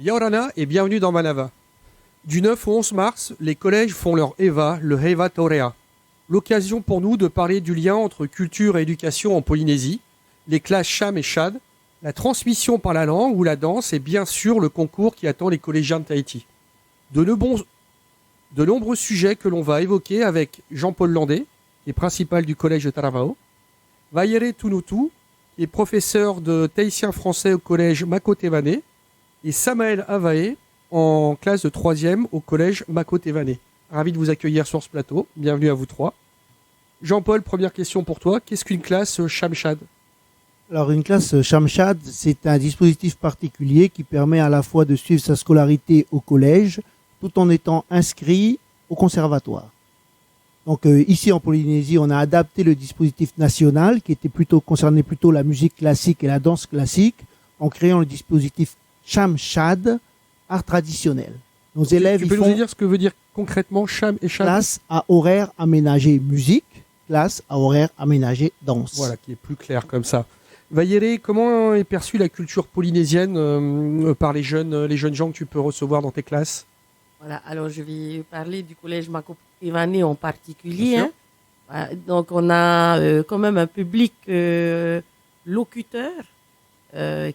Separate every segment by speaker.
Speaker 1: Yaorana et bienvenue dans Manava. Du 9 au 11 mars, les collèges font leur EVA, le Heva Torea. L'occasion pour nous de parler du lien entre culture et éducation en Polynésie, les classes Cham et Chad, la transmission par la langue ou la danse et bien sûr le concours qui attend les collégiens de Tahiti. De nombreux sujets que l'on va évoquer avec Jean-Paul Landé, qui est principal du collège de Taravao, Vayere Tunutu, qui est professeur de tahitien français au collège Makotevane, et Samael Avae, en classe de 3e au collège Makotevane. Ravi de vous accueillir sur ce plateau. Bienvenue à vous trois. Jean-Paul, première question pour toi. Qu'est-ce qu'une classe Cham-Chad ?
Speaker 2: Alors, une classe Cham-Chad, c'est un dispositif particulier qui permet à la fois de suivre sa scolarité au collège tout en étant inscrit au conservatoire. Donc, ici en Polynésie, on a adapté le dispositif national qui concernait plutôt la musique classique et la danse classique en créant le dispositif Cham-Chad, art traditionnel. Nos élèves,
Speaker 1: tu peux nous dire ce que veut dire concrètement Cham et Chad ?
Speaker 2: Classe à horaire aménagé musique, classe à horaire aménagé danse.
Speaker 1: Voilà, qui est plus clair comme ça. Vayere, comment est perçue la culture polynésienne par les jeunes gens que tu peux recevoir dans tes classes ?
Speaker 3: Voilà, alors je vais parler du collège Makotevane en particulier. Donc on a quand même un public locuteur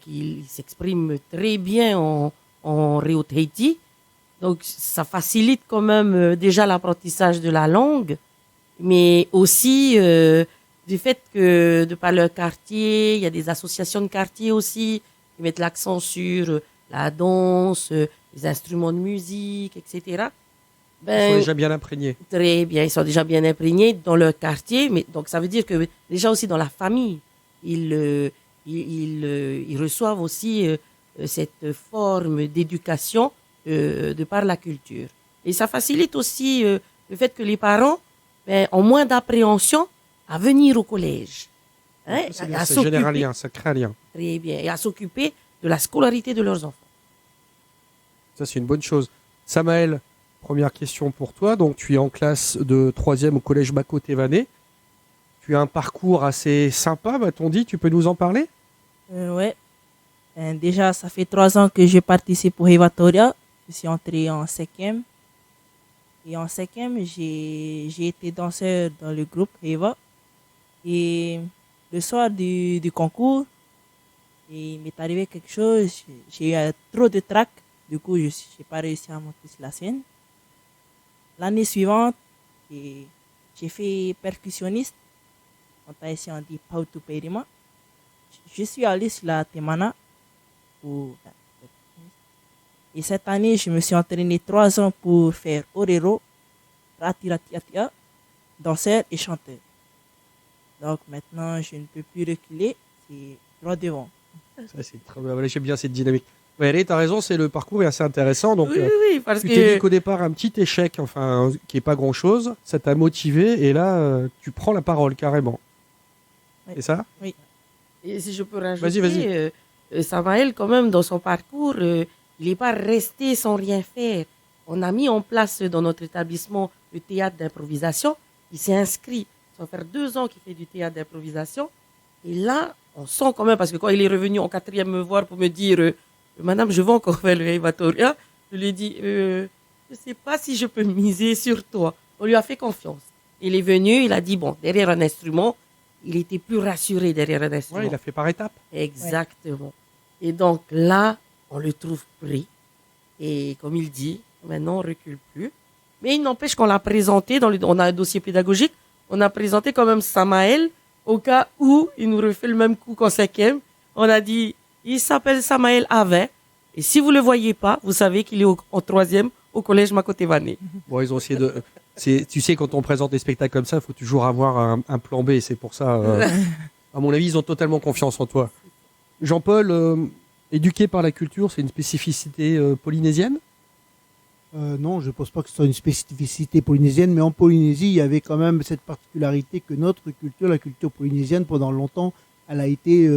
Speaker 3: qui s'exprime très bien en Reo Tahiti. Donc ça facilite quand même déjà l'apprentissage de la langue, mais aussi du fait que de par leur quartier, il y a des associations de quartier aussi qui mettent l'accent sur la danse, les instruments de musique, etc.
Speaker 1: Ils sont déjà bien imprégnés.
Speaker 3: Très bien, ils sont déjà bien imprégnés dans leur quartier, mais donc ça veut dire que déjà aussi dans la famille, ils reçoivent aussi cette forme d'éducation de par la culture. Et ça facilite aussi le fait que les parents ont moins d'appréhension à venir au collège.
Speaker 1: Hein, ça génère un lien, ça crée un lien.
Speaker 3: Très bien, et à s'occuper de la scolarité de leurs enfants.
Speaker 1: Ça, c'est une bonne chose. Samael, première question pour toi. Donc, tu es en classe de 3e au collège Makotevane. Tu as un parcours assez sympa, m'a-t-on dit. Tu peux nous en parler ?
Speaker 4: Ouais. Déjà, ça fait 3 ans que je participe au Heva Torea. Je suis entré en 5e. Et en 5e, j'ai été danseur dans le groupe Heva. Et le soir du concours, il m'est arrivé quelque chose. J'ai eu trop de trac. Du coup, je n'ai pas réussi à monter sur la scène. L'année suivante, j'ai fait percussionniste. En tahitien, on dit Pautu Perima. Je suis allé sur la Temana. Et cette année, je me suis entraîné 3 ans pour faire Orero, Ratiratiatia, danseur et chanteur. Donc maintenant, je ne peux plus reculer. C'est droit devant.
Speaker 1: Ça, c'est très bien. J'aime bien cette dynamique. Ouais, tu as raison, le parcours est assez intéressant. Donc,
Speaker 3: oui, parce
Speaker 1: tu t'es dit qu'au départ, un petit échec, qui n'est pas grand-chose, ça t'a motivé et là, tu prends la parole carrément.
Speaker 4: Oui.
Speaker 1: C'est ça ?
Speaker 3: Oui. Et si je peux rajouter,
Speaker 1: vas-y.
Speaker 3: Samael, quand même, dans son parcours, il n'est pas resté sans rien faire. On a mis en place dans notre établissement le théâtre d'improvisation. Il s'est inscrit. Ça va faire 2 ans qu'il fait du théâtre d'improvisation. Et là, on sent quand même, parce que quand il est revenu en 4e me voir pour me dire Madame, je vais encore faire le Heva Torea, je lui ai dit je ne sais pas si je peux miser sur toi. On lui a fait confiance. Il est venu, il a dit derrière un instrument, il était plus rassuré derrière un instrument.
Speaker 1: Ouais, il a fait par étapes.
Speaker 3: Exactement. Ouais. Et donc là, on le trouve pris. Et comme il dit, maintenant on ne recule plus. Mais il n'empêche qu'on l'a présenté, on a un dossier pédagogique, on a présenté quand même Samael, au cas où il nous refait le même coup qu'en 5e. On a dit, il s'appelle Samael Avae. Et si vous ne le voyez pas, vous savez qu'il est en 3e au collège Makotevane.
Speaker 1: Bon, ils ont essayé de... tu sais, quand on présente des spectacles comme ça, il faut toujours avoir un plan B. C'est pour ça, à mon avis, ils ont totalement confiance en toi. Jean-Paul, éduqué par la culture, c'est une spécificité polynésienne ?
Speaker 2: Non, je ne pense pas que ce soit une spécificité polynésienne, mais en Polynésie, il y avait quand même cette particularité que notre culture, la culture polynésienne, pendant longtemps, elle a été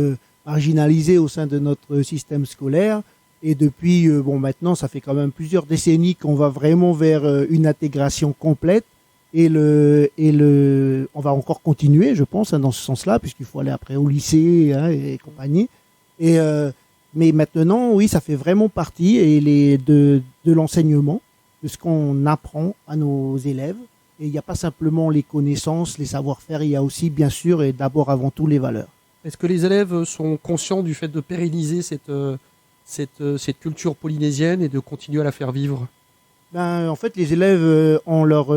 Speaker 2: marginalisée au sein de notre système scolaire. Et depuis, maintenant, ça fait quand même plusieurs décennies qu'on va vraiment vers une intégration complète. Et on va encore continuer, je pense, dans ce sens-là, puisqu'il faut aller après au lycée et compagnie. Et Mais maintenant, oui, ça fait vraiment partie de l'enseignement, de ce qu'on apprend à nos élèves. Et il n'y a pas simplement les connaissances, les savoir-faire, il y a aussi, bien sûr, et d'abord avant tout, les valeurs.
Speaker 1: Est-ce que les élèves sont conscients du fait de pérenniser cette culture polynésienne et de continuer à la faire vivre?
Speaker 2: En fait, les élèves, on leur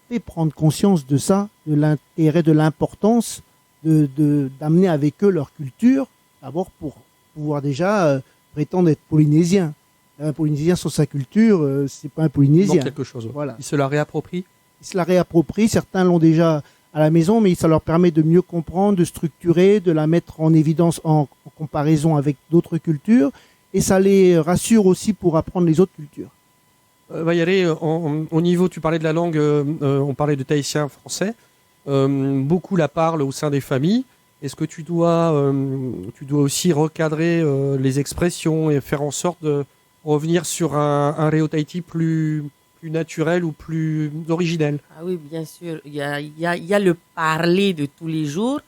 Speaker 2: fait prendre conscience de ça, de l'intérêt, de l'importance d'amener avec eux leur culture, d'abord pour pouvoir déjà prétendre être polynésien. Un Polynésien sans sa culture, c'est pas un
Speaker 1: Il
Speaker 2: Polynésien.
Speaker 1: manque quelque chose.
Speaker 2: Voilà.
Speaker 1: Ils se la réapproprient.
Speaker 2: Ils se la réapproprient, certains l'ont déjà à la maison, mais ça leur permet de mieux comprendre, de structurer, de la mettre en évidence en comparaison avec d'autres cultures, et ça les rassure aussi pour apprendre les autres cultures.
Speaker 1: Vayare, au niveau, tu parlais de la langue, on parlait de tahitien français. Beaucoup la parlent au sein des familles. Est-ce que tu dois aussi recadrer les expressions et faire en sorte de revenir sur un Reo Tahiti plus naturel ou plus originel?
Speaker 3: Ah oui, bien sûr. Il y a le parler de tous les jours,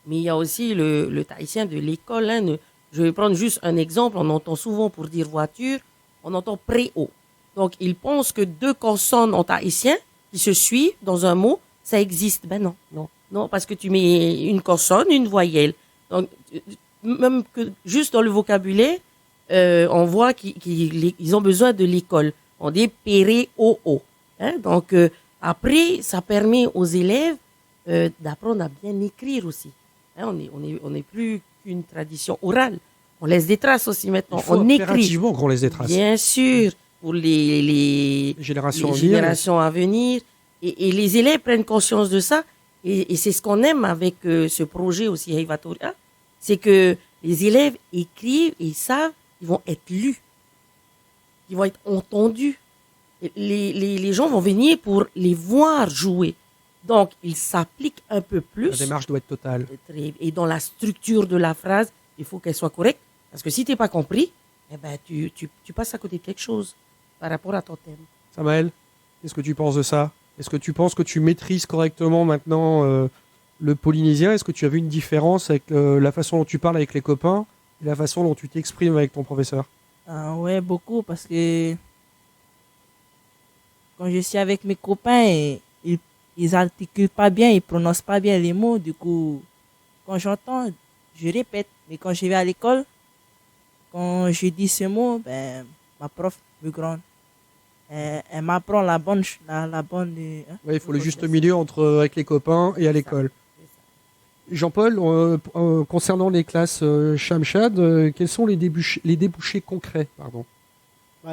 Speaker 3: mais il y a aussi le tahitien de l'école. Hein. Je vais prendre juste un exemple. On entend souvent pour dire voiture, on entend préau. Donc, ils pensent que deux consonnes en tahitien qui se suivent dans un mot, ça existe. Ben non. Non, parce que tu mets une consonne, une voyelle. Donc, même que juste dans le vocabulaire, on voit qu'ils ont besoin de l'école. On dit péré-o-o. Hein? Donc, après, ça permet aux élèves d'apprendre à bien écrire aussi. Hein? On est plus qu'une tradition orale. On laisse des traces aussi maintenant.
Speaker 1: Il faut
Speaker 3: on écrit.
Speaker 1: impérativement qu'on laisse des traces.
Speaker 3: Bien sûr, pour les générations à venir. Et les élèves prennent conscience de ça. Et c'est ce qu'on aime avec ce projet aussi, Heivatoria. C'est que les élèves écrivent et savent qu'ils vont être lus. Ils vont être entendus. Les gens vont venir pour les voir jouer. Donc, ils s'appliquent un peu plus.
Speaker 1: La démarche doit être totale.
Speaker 3: Et dans la structure de la phrase, il faut qu'elle soit correcte. Parce que si tu n'es pas compris, eh ben, tu passes à côté de quelque chose par rapport à ton thème.
Speaker 1: Samaël, qu'est-ce que tu penses de ça? Est-ce que tu penses que tu maîtrises correctement maintenant le polynésien? Est-ce que tu as vu une différence avec la façon dont tu parles avec les copains et la façon dont tu t'exprimes avec ton professeur?
Speaker 4: Ouais, beaucoup, parce que quand je suis avec mes copains, ils articulent pas bien, ils prononcent pas bien les mots. Du coup, quand j'entends, je répète. Mais quand je vais à l'école, quand je dis ce mot, ben, ma prof me gronde. Elle m'apprend la bonne.
Speaker 1: Ouais, il faut le juste milieu entre avec les copains et à l'école. Jean-Paul, concernant les classes Shamshad, quels sont les débouchés concrets, pardon?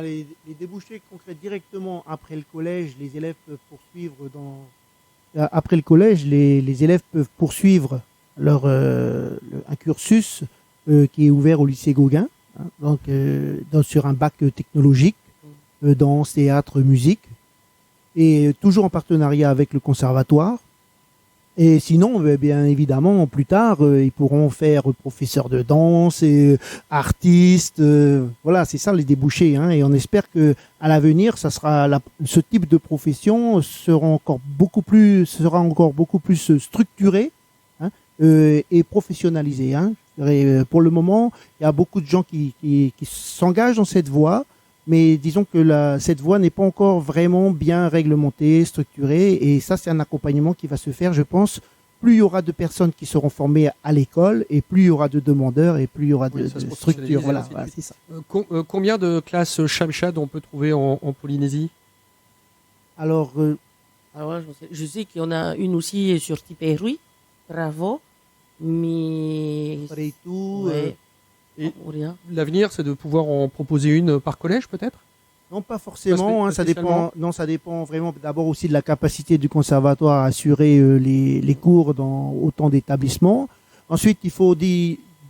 Speaker 2: Les débouchés concrets directement après le collège, les élèves peuvent poursuivre après le collège, les élèves peuvent poursuivre un cursus qui est ouvert au lycée Gauguin, hein, donc sur un bac technologique, danse, théâtre, musique, et toujours en partenariat avec le conservatoire. Et sinon, bien évidemment, plus tard, ils pourront faire professeur de danse, et artiste. Voilà, c'est ça les débouchés. Hein, et on espère que à l'avenir, ça sera ce type de profession sera encore beaucoup plus structuré, hein, et professionnalisé. Hein. Pour le moment, il y a beaucoup de gens qui s'engagent dans cette voie. Mais disons que cette voie n'est pas encore vraiment bien réglementée, structurée, et ça, c'est un accompagnement qui va se faire, je pense. Plus il y aura de personnes qui seront formées à l'école, et plus il y aura de demandeurs, et plus il y aura de structures. Voilà, c'est ça.
Speaker 1: Combien de classes Shamshad on peut trouver en Polynésie?
Speaker 2: Alors,
Speaker 3: je sais qu'il y en a une aussi sur Tiperui, bravo, mais...
Speaker 2: Ouais.
Speaker 1: Et l'avenir, c'est de pouvoir en proposer une par collège, peut-être?
Speaker 2: Non, pas forcément. Hein, ça dépend. Non, ça dépend vraiment d'abord aussi de la capacité du conservatoire à assurer les cours dans autant d'établissements. Ensuite, il faut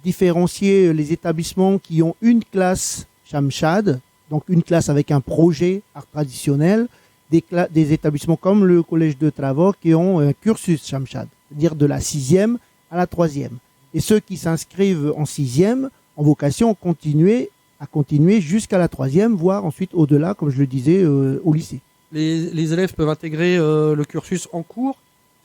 Speaker 2: différencier les établissements qui ont une classe Shamshad, donc une classe avec un projet art traditionnel, des établissements comme le collège de Travor qui ont un cursus Shamshad, c'est-à-dire de la 6e à la 3e. Et ceux qui s'inscrivent en 6e en vocation à continuer jusqu'à la 3e, voire ensuite au-delà, comme je le disais, au lycée.
Speaker 1: Les élèves peuvent intégrer le cursus en cours,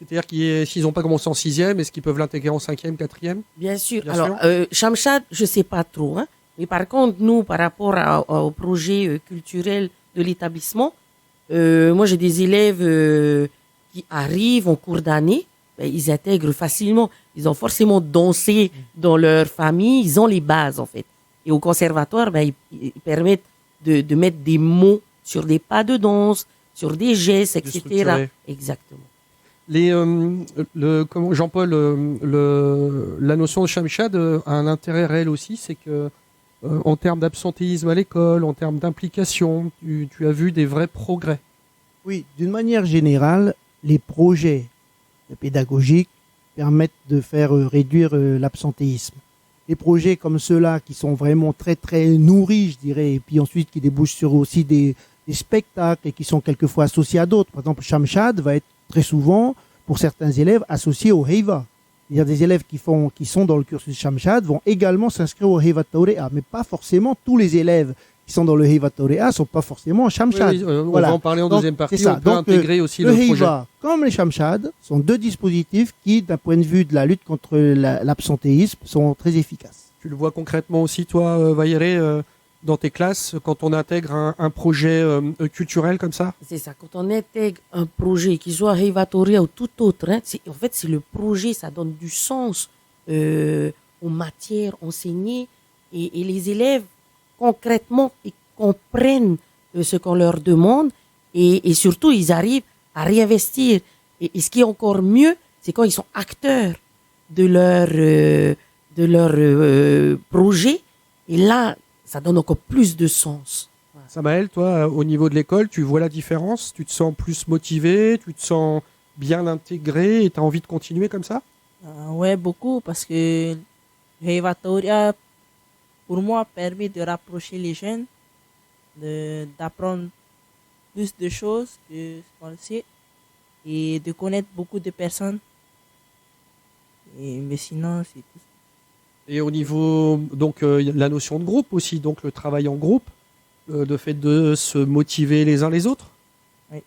Speaker 1: C'est-à-dire s'ils n'ont pas commencé en 6e, est-ce qu'ils peuvent l'intégrer en 5e, 4e?
Speaker 3: Bien sûr.
Speaker 1: Bien
Speaker 3: Alors, Shamshad, je ne sais pas trop. Hein. Mais par contre, nous, par rapport au projet culturel de l'établissement, moi, j'ai des élèves qui arrivent en cours d'année. Ben, ils intègrent facilement. Ils ont forcément dansé dans leur famille. Ils ont les bases, en fait. Et au conservatoire, ben, ils permettent de mettre des mots sur des pas de danse, sur des gestes, etc.
Speaker 1: structurer.
Speaker 3: Exactement.
Speaker 1: Jean-Paul, la notion de Shamshad a un intérêt réel aussi, c'est que en termes d'absentéisme à l'école, en termes d'implication, tu as vu des vrais progrès.
Speaker 2: Oui, d'une manière générale, les projets pédagogiques permettent de faire réduire l'absentéisme. Les projets comme ceux-là qui sont vraiment très très nourris, je dirais, et puis ensuite qui débouchent sur aussi des spectacles et qui sont quelquefois associés à d'autres. Par exemple, Shamshad va être très souvent, pour certains élèves, associé au Heiva. C'est-à-dire des élèves qui sont dans le cursus Shamshad vont également s'inscrire au Heiva Taurea, mais pas forcément tous les élèves qui sont dans le Heiva Taurea ne sont pas forcément en Shamshad.
Speaker 1: Oui, on va en parler en deuxième partie.
Speaker 2: C'est ça.
Speaker 1: On peut intégrer aussi le projet.
Speaker 2: Heiva comme les Shamshad sont deux dispositifs qui, d'un point de vue de la lutte contre l'absentéisme, sont très efficaces.
Speaker 1: Tu le vois concrètement aussi, toi, Vailleret, dans tes classes, quand on intègre un projet culturel comme ça?
Speaker 3: C'est ça. Quand on intègre un projet, qu'il soit Révatoria ou tout autre, hein, en fait, c'est le projet, ça donne du sens aux matières enseignées et les élèves, concrètement, ils comprennent ce qu'on leur demande et surtout, ils arrivent à réinvestir. Et ce qui est encore mieux, c'est quand ils sont acteurs de leur projet. Et là, ça donne encore plus de sens.
Speaker 1: Samaël, toi, au niveau de l'école, tu vois la différence? Tu te sens plus motivé? Tu te sens bien intégré et tu as envie de continuer comme ça?
Speaker 4: Ouais, beaucoup, parce que Révatoria, pour moi, permet de rapprocher les jeunes, d'apprendre plus de choses que ce qu'on sait et de connaître beaucoup de personnes. Mais sinon, c'est tout.
Speaker 1: Et au niveau, donc, la notion de groupe aussi, donc le travail en groupe, le fait de se motiver les uns les autres.
Speaker 4: Oui.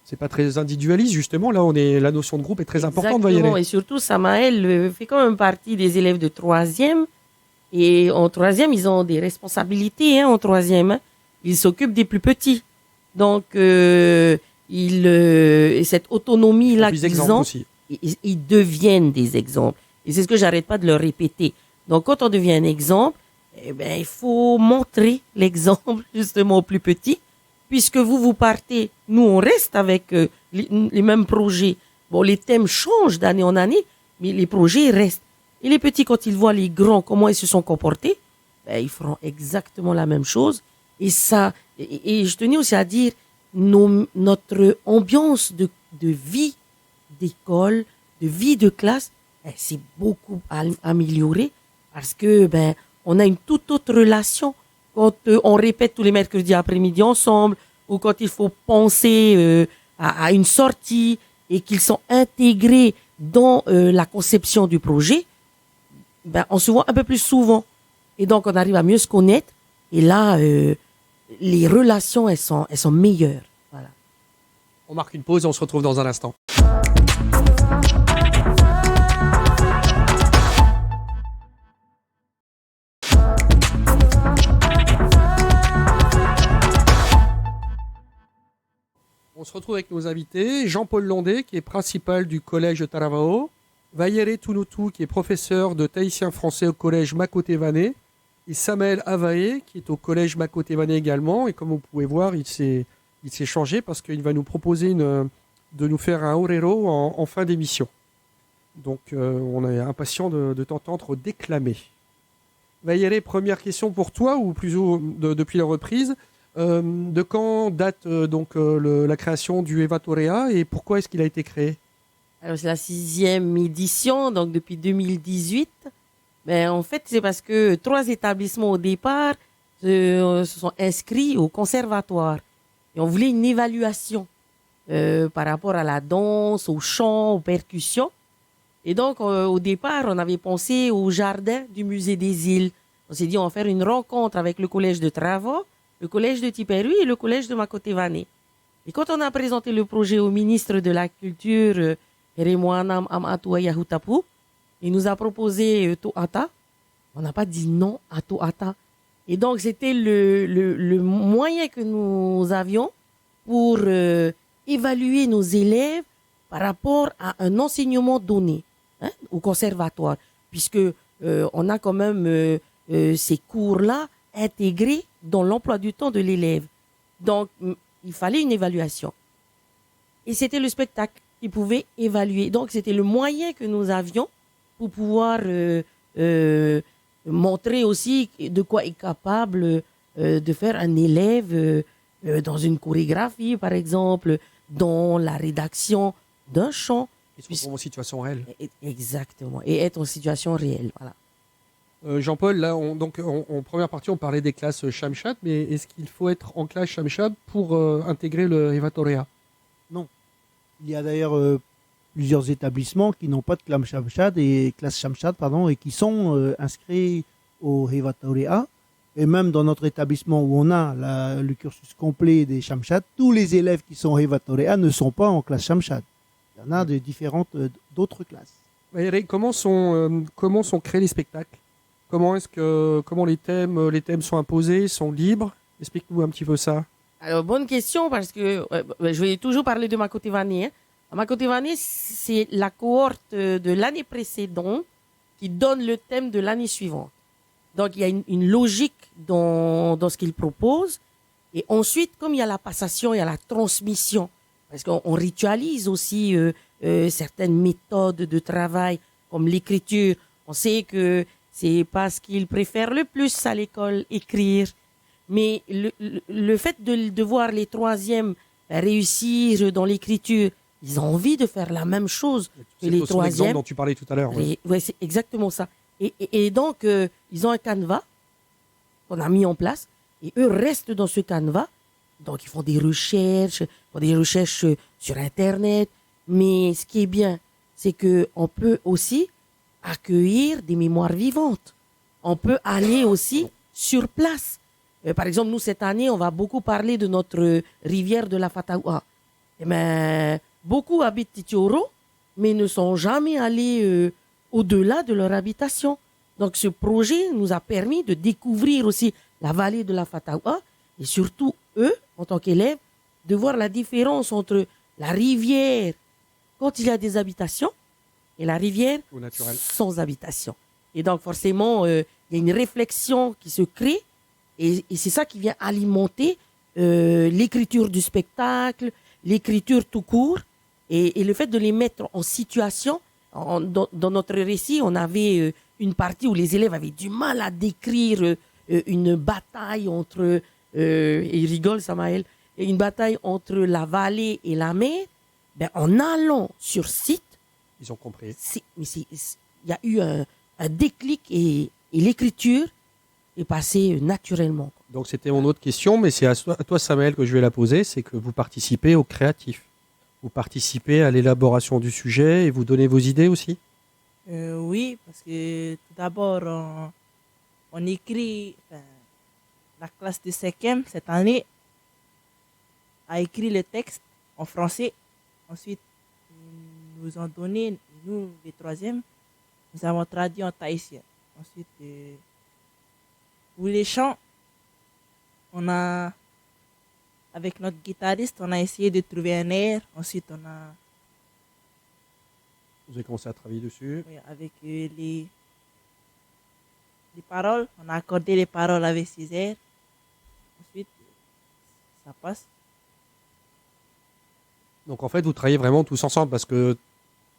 Speaker 1: C'est pas très individualiste, justement. Là, la notion de groupe est très importante,
Speaker 3: Exactement.
Speaker 1: Vailleret.
Speaker 3: Et surtout, Samaël fait quand même partie des élèves de 3e. Et en 3e, ils ont des responsabilités, hein, en 3e. Hein. Ils s'occupent des plus petits. Donc, cette autonomie-là qu'ils ont, ils deviennent des exemples. Et c'est ce que j'arrête pas de leur répéter. Donc, quand on devient un exemple, eh ben, il faut montrer l'exemple, justement, aux plus petits. Puisque vous partez, nous, on reste avec les mêmes projets. Bon, les thèmes changent d'année en année, mais les projets restent. Et les petits, quand ils voient les grands, comment ils se sont comportés, ben, ils feront exactement la même chose. Et ça, et je tenais aussi à dire, notre ambiance de vie d'école, de vie de classe, c'est beaucoup amélioré parce que ben on a une toute autre relation quand on répète tous les mercredis après-midi ensemble ou quand il faut penser à une sortie et qu'ils sont intégrés dans la conception du projet, ben on se voit un peu plus souvent et donc on arrive à mieux se connaître et là les relations elles sont meilleures. Voilà.
Speaker 1: On marque une pause et on se retrouve dans un instant. On se retrouve avec nos invités, Jean-Paul Landé, qui est principal du collège Taravao, Vailleret Tunutu, qui est professeur de tahitien français au collège Makotevane, et Samaël Avaé, qui est au collège Makotevane également. Et comme vous pouvez voir, il s'est changé parce qu'il va nous proposer de nous faire un orero en fin d'émission. Donc on est impatient de t'entendre déclamer. Vailleret, première question pour toi, ou plutôt depuis la reprise. De quand date la création du Révatoria et pourquoi est-ce qu'il a été créé?
Speaker 3: Alors c'est la 6e édition, donc depuis 2018. Mais en fait, c'est parce que 3 établissements au départ se sont inscrits au conservatoire. Et on voulait une évaluation par rapport à la danse, au chant, aux percussions. Et donc, au départ, on avait pensé au jardin du musée des îles. On s'est dit, on va faire une rencontre avec le collège de Travo, le collège de Tiperu et le collège de Makotevane. Et quand on a présenté le projet au ministre de la Culture Eremoanam am atua yahutapu. Il nous a proposé Toata. On n'a pas dit non à Toata. Et donc, c'était le moyen que nous avions pour évaluer nos élèves par rapport à un enseignement donné au conservatoire. Puisque on a quand même ces cours-là intégrés dans l'emploi du temps de l'élève. Donc, il fallait une évaluation. Et c'était le spectacle qui pouvait évaluer. Donc, c'était le moyen que nous avions pour pouvoir montrer aussi de quoi est capable de faire un élève dans une chorégraphie, par exemple, dans la rédaction d'un chant.
Speaker 1: Ils se retrouvent en situation réelle.
Speaker 3: Exactement. Et être en situation réelle. Voilà.
Speaker 1: Jean-Paul, là, en première partie, on parlait des classes Shamshad, mais est-ce qu'il faut être en classe Shamshad pour intégrer le Hevatorea?
Speaker 2: Non. Il y a d'ailleurs plusieurs établissements qui n'ont pas de classe Shamshad et qui sont inscrits au Hevatorea. Et même dans notre établissement où on a le cursus complet des Shamshad, tous les élèves qui sont au Hevatorea ne sont pas en classe Shamshad. Il y en a de différentes d'autres classes.
Speaker 1: Valérie, comment sont créés les spectacles? Comment les thèmes sont imposés, sont libres? Explique-nous un petit peu ça.
Speaker 3: Alors, bonne question, parce que je vais toujours parler de Makotevani. Makotevani, c'est la cohorte de l'année précédente qui donne le thème de l'année suivante. Donc, il y a une logique dans ce qu'il propose. Et ensuite, comme il y a la passation, il y a la transmission. Parce qu'on ritualise aussi certaines méthodes de travail, comme l'écriture. On sait que c'est pas ce qu'ils préfèrent le plus à l'école, écrire. Mais le fait de voir les troisièmes réussir dans l'écriture, ils ont envie de faire la même chose que les troisièmes. C'est l'exemple
Speaker 1: dont tu parlais tout à l'heure.
Speaker 3: Oui, c'est exactement ça. Et donc, ils ont un canevas qu'on a mis en place. Et eux restent dans ce canevas. Donc, ils font des recherches sur Internet. Mais ce qui est bien, c'est qu'on peut aussi accueillir des mémoires vivantes. On peut aller aussi sur place. Par exemple, nous, cette année, on va beaucoup parler de notre rivière de la Fataoua. Beaucoup habitent Titioro, mais ne sont jamais allés au-delà de leur habitation. Donc, ce projet nous a permis de découvrir aussi la vallée de la Fataoua et surtout, eux, en tant qu'élèves, de voir la différence entre la rivière quand il y a des habitations et la rivière sans habitation. Et donc, forcément, il y a une réflexion qui se crée et c'est ça qui vient alimenter l'écriture du spectacle, l'écriture tout court et le fait de les mettre en situation. Dans notre récit, on avait une partie où les élèves avaient du mal à décrire une bataille entre, et ils rigolent, Samaël, une bataille entre la vallée et la mer. Ben, en allant sur site,
Speaker 1: ils ont compris.
Speaker 3: Il y a eu un déclic et l'écriture est passée naturellement.
Speaker 1: Donc c'était mon autre question, mais c'est à toi, Samaël, que je vais la poser. C'est que vous participez au créatif. Vous participez à l'élaboration du sujet et vous donnez vos idées aussi?
Speaker 4: Oui, parce que tout d'abord, on écrit, la classe de 5e cette année a écrit le texte en français. Ensuite, ils nous ont donné, nous, les 3e, nous avons traduit en tahitien. Ensuite, pour les chants, avec notre guitariste, on a essayé de trouver un air. Ensuite,
Speaker 1: vous avez commencé à travailler dessus.
Speaker 4: Oui, avec les paroles. On a accordé les paroles avec Césaire. Ensuite, ça passe.
Speaker 1: Donc en fait, vous travaillez vraiment tous ensemble parce que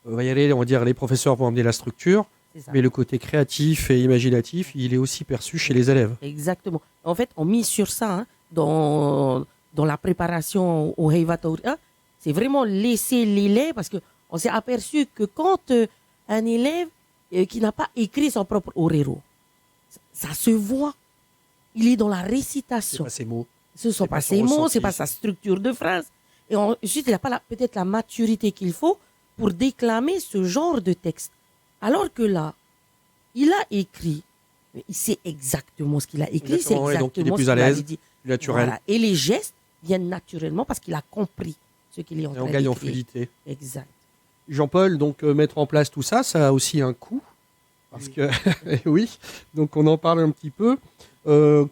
Speaker 1: on va dire, les professeurs vont amener la structure, mais le côté créatif et imaginatif, il est aussi perçu chez les élèves.
Speaker 3: Exactement. En fait, on mise sur ça dans la préparation au Hevatoria. C'est vraiment laisser l'élève, parce qu'on s'est aperçu que quand un élève qui n'a pas écrit son propre orero, ça se voit. Il est dans la récitation.
Speaker 1: C'est pas ses mots.
Speaker 3: Ce ne sont pas ses mots, ce n'est pas sa structure de phrase. Et ensuite, il n'a pas peut-être la maturité qu'il faut pour déclamer ce genre de texte. Alors que là, il a écrit, mais il sait exactement ce qu'il a écrit, c'est exactement
Speaker 1: donc il est plus à l'aise, plus naturel.
Speaker 3: Voilà. Et les gestes viennent naturellement parce qu'il a compris ce qu'il est en train d'écrire.
Speaker 1: Et on gagne en fluidité.
Speaker 3: Exact.
Speaker 1: Jean-Paul, donc mettre en place tout ça, ça a aussi un coût. Parce que, oui, donc on en parle un petit peu.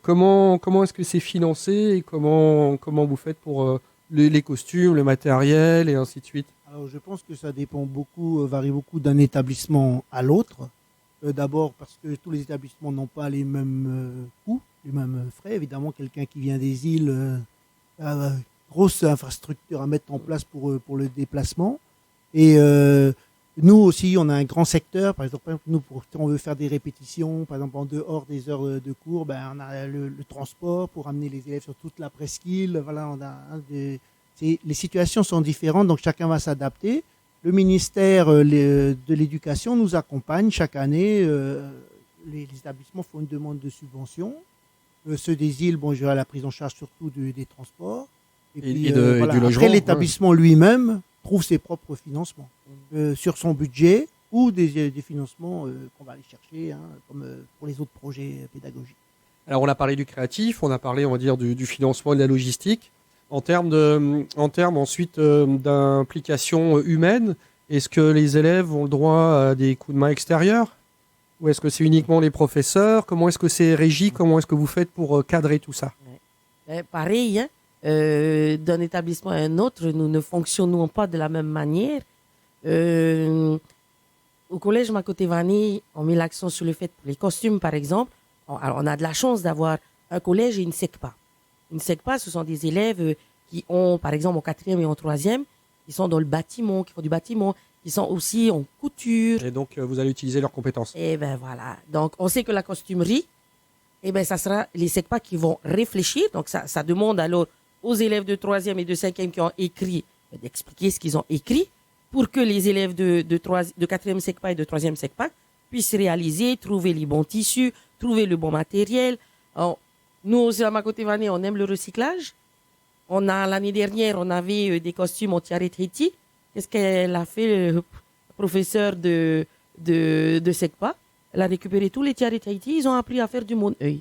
Speaker 1: Comment est-ce que c'est financé et comment vous faites pour les costumes, le matériel et ainsi de suite?
Speaker 2: Alors, je pense que ça dépend beaucoup, varie beaucoup d'un établissement à l'autre. D'abord parce que tous les établissements n'ont pas les mêmes coûts, les mêmes frais. Évidemment, quelqu'un qui vient des îles a une grosse infrastructure à mettre en place pour le déplacement. Et nous aussi, on a un grand secteur. Par exemple, nous, si on veut faire des répétitions, par exemple en dehors des heures de cours, ben, on a le transport pour amener les élèves sur toute la presqu'île. Voilà, on a les situations sont différentes, donc chacun va s'adapter. Le ministère de l'Éducation nous accompagne chaque année. Les établissements font une demande de subvention. Ceux des îles, bon, j'ai la prise en charge surtout des transports. Et puis,
Speaker 1: du
Speaker 2: voilà.
Speaker 1: logement.
Speaker 2: Après, l'établissement lui-même trouve ses propres financements sur son budget ou des financements qu'on va aller chercher, comme pour les autres projets pédagogiques.
Speaker 1: Alors, on a parlé du créatif, on a parlé, on va dire, du financement et de la logistique. En termes ensuite d'implication humaine, est-ce que les élèves ont le droit à des coups de main extérieurs? Ou est-ce que c'est uniquement les professeurs? Comment est-ce que c'est régi? Comment est-ce que vous faites pour cadrer tout ça?
Speaker 3: Pareil, hein, d'un établissement à un autre, nous ne fonctionnons pas de la même manière. Au collège Makotevani, on met l'accent sur le fait, pour les costumes par exemple, alors on a de la chance d'avoir un collège et une SECPA. Une SECPA, ce sont des élèves qui ont, par exemple, en 4e et en 3e, qui sont dans le bâtiment, qui font du bâtiment, qui sont aussi en couture.
Speaker 1: Et donc, vous allez utiliser leurs compétences.
Speaker 3: Et ben voilà. Donc, on sait que la costumerie, eh ben, ça sera les SECPA qui vont réfléchir. Donc, ça demande alors aux élèves de 3e et de 5e qui ont écrit d'expliquer ce qu'ils ont écrit pour que les élèves de 4e SECPA et de 3e SECPA puissent réaliser, trouver les bons tissus, trouver le bon matériel. Alors, nous, aussi à Makotevani, on aime le recyclage. L'année dernière, on avait des costumes en tiare Tahiti. Qu'est-ce qu'elle a fait, le professeur de SECPA? Elle a récupéré tous les tiare Tahiti. Ils ont appris à faire du mon-œil.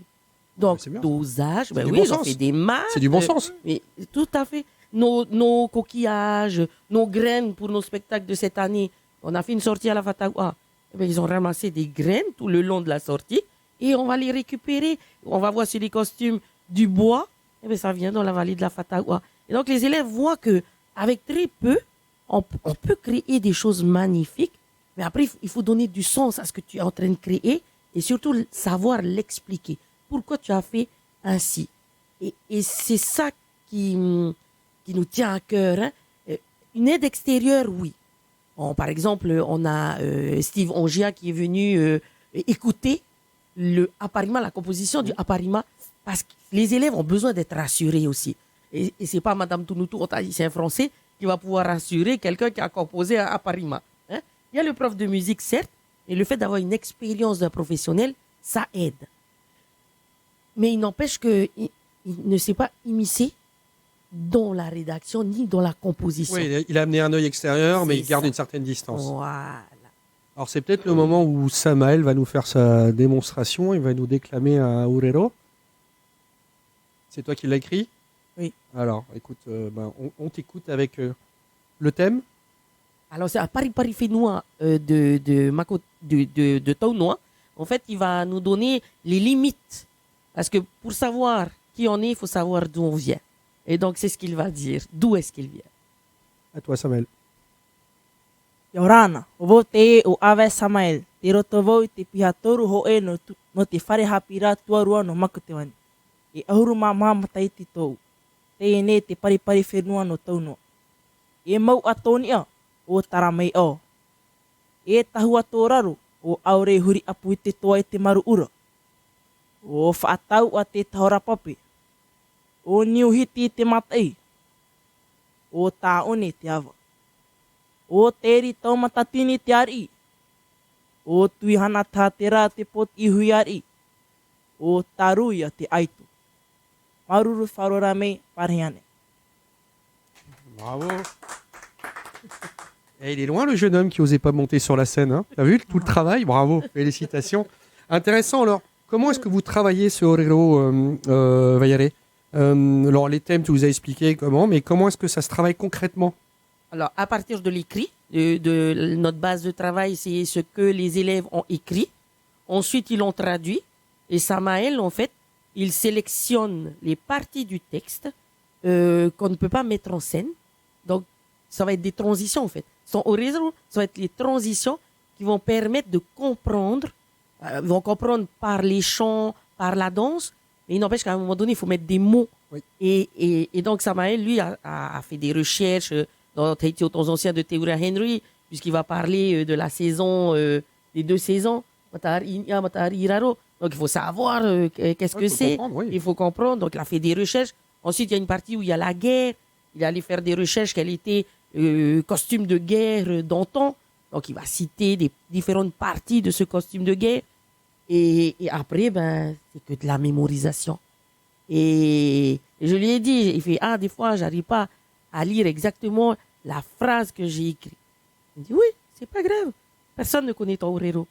Speaker 3: Donc, dosage, ben oui, ils ont fait des maths.
Speaker 1: C'est du bon sens.
Speaker 3: Mais, tout à fait. Nos coquillages, nos graines pour nos spectacles de cette année. On a fait une sortie à la Fatagua. Eh bien, ils ont ramassé des graines tout le long de la sortie. Et on va les récupérer. On va voir sur les costumes du bois. Eh bien, ça vient dans la vallée de la Fatagua. Et donc, les élèves voient que avec très peu, on peut créer des choses magnifiques. Mais après, il faut donner du sens à ce que tu es en train de créer et surtout savoir l'expliquer. Pourquoi tu as fait ainsi. Et c'est ça qui nous tient à cœur. Hein. Une aide extérieure, oui. Par exemple, on a Steve Ongia qui est venu écouter la composition du Aparima, parce que les élèves ont besoin d'être rassurés aussi. Et c'est pas Madame Tounutu, c'est un Français, qui va pouvoir rassurer quelqu'un qui a composé un Aparima. Hein? Il y a le prof de musique, certes, mais le fait d'avoir une expérience d'un professionnel, ça aide. Mais il n'empêche qu'il ne s'est pas immiscé dans la rédaction ni dans la composition.
Speaker 1: Oui, il a amené un œil extérieur, mais il garde une certaine distance. Voilà. Alors, c'est peut-être le moment où Samael va nous faire sa démonstration. Il va nous déclamer un Urero. C'est toi qui l'as écrit?
Speaker 4: Oui.
Speaker 1: Alors, écoute, on t'écoute avec le thème.
Speaker 3: Alors, c'est un pari fénois de Taunois. En fait, il va nous donner les limites. Parce que pour savoir qui on est, il faut savoir d'où on vient. Et donc, c'est ce qu'il va dire. D'où est-ce qu'il vient?
Speaker 1: À toi, Samael.
Speaker 4: Yorana, o te o ave Samael, te roto vau te piha toru ho e no te whare hapira tuarua no Makotevani. E ahuru mama mataiti tou. Te ene te paripari whenua no taunua. E mau atonia o taramei o. E tahua tō raru o aure huri apu i te toa i te maru ura. O whaatau a te tahora pape. O niuhiti i te matai. O tā one te awa. O teri taumatatini te ari. O tuihana tā te rā te pot ihui ari. O taruia te aitu. Maruru wharora mei pareane.
Speaker 1: Bravo. Et il est loin le jeune homme qui osait pas monter sur la scène. Hein. T'as vu tout le travail? Bravo, félicitations. Intéressant. Alors, comment est-ce que vous travaillez ce Orero, Vayare? Alors, les thèmes, tu vous as expliqué comment, mais comment est-ce que ça se travaille concrètement?
Speaker 3: Alors, à partir de l'écrit, de notre base de travail, c'est ce que les élèves ont écrit. Ensuite, ils l'ont traduit. Et Samaël, en fait, il sélectionne les parties du texte qu'on ne peut pas mettre en scène. Donc, ça va être des transitions, en fait. Ça va être les transitions qui vont permettre de comprendre, vont comprendre par les chants, par la danse, mais il n'empêche qu'à un moment donné, il faut mettre des mots.
Speaker 1: Oui.
Speaker 3: Et donc, Samaël, lui, a fait des recherches dans Tahiti aux temps anciens de Teura Henry, puisqu'il va parler de la saison, des 2 saisons. Donc, il faut savoir qu'est-ce que c'est.
Speaker 1: Oui.
Speaker 3: Il faut comprendre. Donc, il a fait des recherches. Ensuite, il y a une partie où il y a la guerre. Il est allé faire des recherches, quel était costume de guerre d'antan. Donc, il va citer des différentes parties de ce costume de guerre. Et après, c'est que de la mémorisation. Et je lui ai dit, il fait, des fois, j'arrive pas à lire exactement la phrase que j'ai écrite. Il me dit, oui, c'est pas grave. Personne ne connaît ton Orero.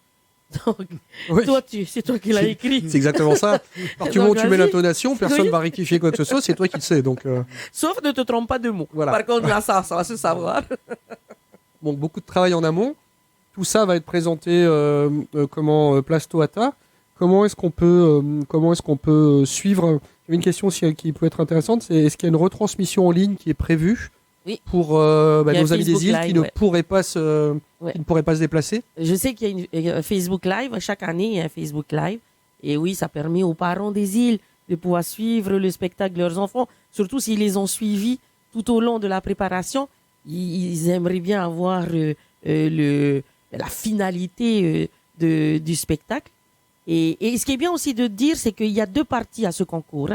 Speaker 3: Donc,
Speaker 1: Oui.
Speaker 3: c'est toi qui l'as écrit.
Speaker 1: C'est exactement ça. À partir du moment où tu mets
Speaker 3: vas-y.
Speaker 1: l'intonation, personne
Speaker 3: Oui.
Speaker 1: va rectifier quoi que ce soit, c'est toi qui le sais. Donc,
Speaker 3: Sauf ne te trompe pas de mots.
Speaker 1: Voilà.
Speaker 3: Par contre, là, ça va se savoir.
Speaker 1: bon, beaucoup de travail en amont. Tout ça va être présenté Place Toata. Comment est-ce qu'on peut suivre? J'avais une question aussi qui peut être intéressante, c'est est-ce qu'il y a une retransmission en ligne qui est prévue
Speaker 3: Oui.
Speaker 1: pour
Speaker 3: Il y a
Speaker 1: nos amis
Speaker 3: Facebook
Speaker 1: des îles
Speaker 3: Live,
Speaker 1: qui ne
Speaker 3: ouais.
Speaker 1: pourraient pas se déplacer?
Speaker 3: Je sais qu'il y a un Facebook Live. Chaque année, il y a un Facebook Live. Et oui, ça permet aux parents des îles de pouvoir suivre le spectacle de leurs enfants. Surtout s'ils les ont suivis tout au long de la préparation. Ils aimeraient bien avoir la finalité du spectacle. Et ce qui est bien aussi de dire, c'est qu'il y a 2 parties à ce concours.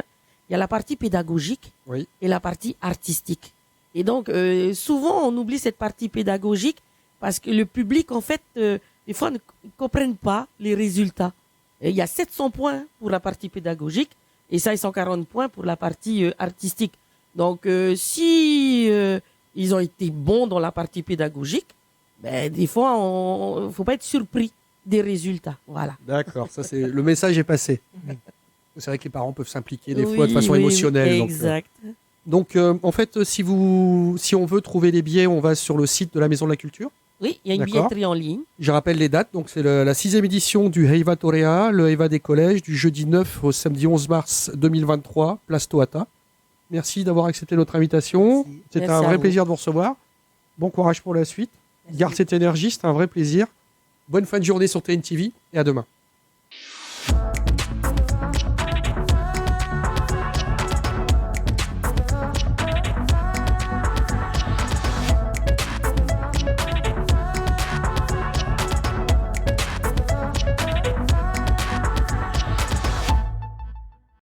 Speaker 3: Il y a la partie pédagogique
Speaker 1: Oui.
Speaker 3: et la partie artistique. Et donc, souvent, on oublie cette partie pédagogique parce que le public, en fait, des fois, ne comprennent pas les résultats. Et il y a 700 points pour la partie pédagogique et 540 points pour la partie artistique. Donc, si ils ont été bons dans la partie pédagogique, des fois, il ne faut pas être surpris des résultats. Voilà.
Speaker 1: D'accord, le message est passé. C'est vrai que les parents peuvent s'impliquer des
Speaker 3: Oui,
Speaker 1: fois de façon
Speaker 3: oui,
Speaker 1: émotionnelle.
Speaker 3: Exact.
Speaker 1: Donc, en fait, si on veut trouver les billets, on va sur le site de la Maison de la Culture.
Speaker 3: Oui, il y a une
Speaker 1: D'accord.
Speaker 3: billetterie en ligne.
Speaker 1: Je rappelle les dates. Donc, c'est la 6e édition du Heiva Torea, le Heiva des collèges, du jeudi 9 au samedi 11 mars 2023, place Toata. Merci d'avoir accepté notre invitation.
Speaker 2: Merci.
Speaker 1: C'était
Speaker 3: Merci
Speaker 1: un
Speaker 3: à
Speaker 1: vrai
Speaker 3: vous.
Speaker 1: plaisir de vous recevoir. Bon courage pour la suite.
Speaker 2: Merci.
Speaker 1: Garde cette énergie, c'était un vrai plaisir. Bonne fin de journée sur TNTV et à demain.